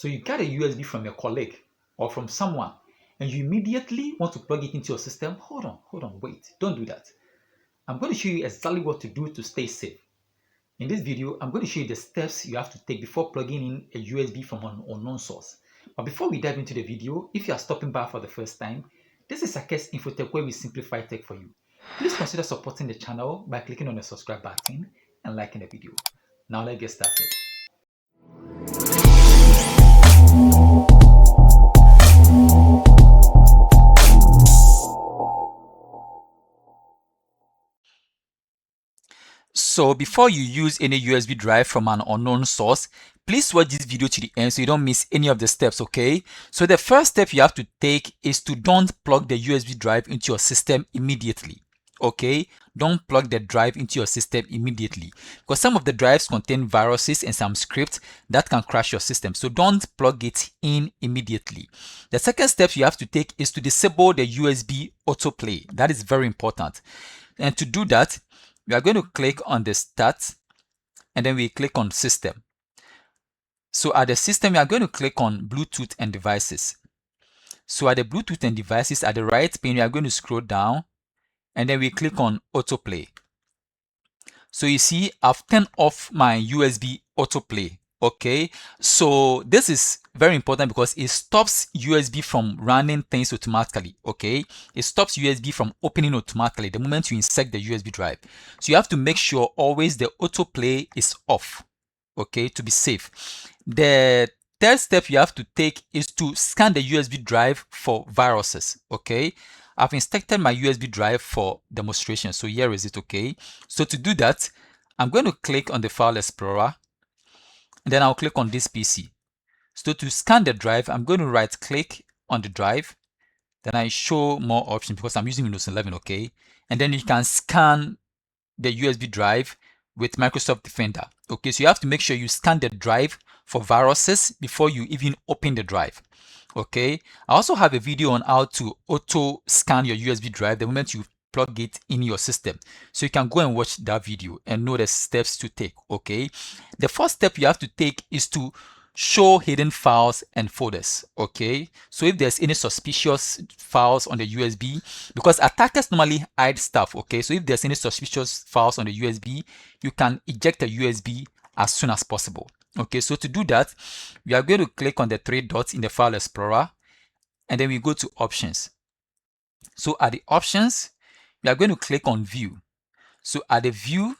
So you got a USB from your colleague or from someone and you immediately want to plug it into your system. Hold on, wait, don't do that. I'm going to show you exactly what to do to stay safe. In this video, I'm going to show you the steps you have to take before plugging in a USB from an unknown source. But before we dive into the video, if you are stopping by for the first time, this is Sake's Infotech where we simplify tech for you. Please consider supporting the channel by clicking on the subscribe button and liking the video. Now let's get started. So before you use any USB drive from an unknown source, please watch this video to the end so you don't miss any of the steps, okay? So the first step you have to take is to don't plug the USB drive into your system immediately, okay? Don't plug the drive into your system immediately because some of the drives contain viruses and some scripts that can crash your system. So don't plug it in immediately. The second step you have to take is to disable the USB autoplay. That is very important. And to do that, we are going to click on the start and then we click on system. So at the system, we are going to click on Bluetooth and devices. So at the Bluetooth and devices, at the right pane, we are going to scroll down and then we click on autoplay. So you see, I've turned off my USB autoplay. Okay, so this is very important because it stops USB from running things automatically. Okay, it stops USB from opening automatically the moment you insert the USB drive. So you have to make sure always the autoplay is off, okay, to be safe. The third step you have to take is to scan the USB drive for viruses. Okay, I've inspected my USB drive for demonstration, so here is it. Okay, so to do that, I'm going to click on the file explorer and then I'll click on this PC. So to scan the drive, I'm going to right click on the drive. Then I show more options because I'm using Windows 11, okay? And then you can scan the USB drive with Microsoft Defender. Okay, so you have to make sure you scan the drive for viruses before you even open the drive. Okay, I also have a video on how to auto scan your USB drive the moment you plug it in your system, so you can go and watch that video and know the steps to take. Okay, the first step you have to take is to show hidden files and folders. Okay, so if there's any suspicious files on the USB, because attackers normally hide stuff. Okay, so if there's any suspicious files on the USB, you can eject the USB as soon as possible. Okay, so to do that, we are going to click on the three dots in the file explorer and then we go to options. So at the options, we are going to click on view. So at the view,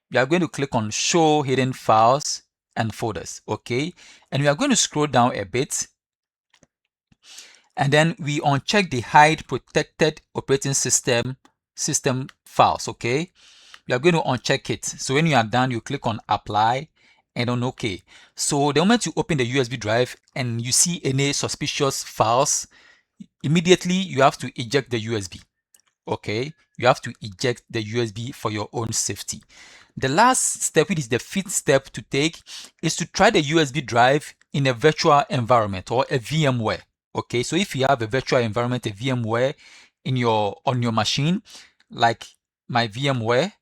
we are going to click on show hidden files and folders. Okay, and we are going to scroll down a bit and then we uncheck the hide protected operating system files. Okay, we are going to uncheck it. So when you are done, you click on apply and on OK. So the moment you open the USB drive and you see any suspicious files, immediately you have to eject the USB. Okay, you have to eject the USB for your own safety. The last step, which is the fifth step to take, is to try the USB drive in a virtual environment or a VMware. Okay, so if you have a virtual environment, a VMware on your machine, like my VMware,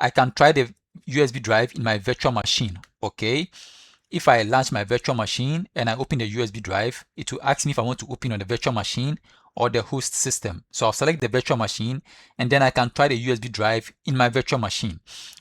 I can try the USB drive in my virtual machine. Okay, if I launch my virtual machine and I open the USB drive, it will ask me if I want to open on the virtual machine or the host system. So I'll select the virtual machine and then I can try the USB drive in my virtual machine.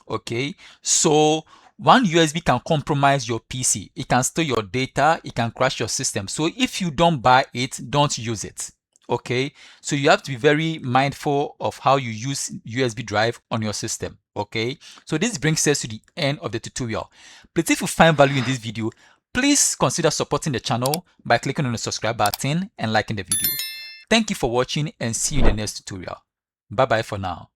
Okay, so one USB can compromise your PC. It can steal your data, it can crash your system. So if you don't buy it, don't use it. Okay, so you have to be very mindful of how you use USB drive on your system. Okay, so this brings us to the end of the tutorial. Please, if you find value in this video, please consider supporting the channel by clicking on the subscribe button and liking the video. Thank you for watching and see you in the next tutorial. Bye bye for now.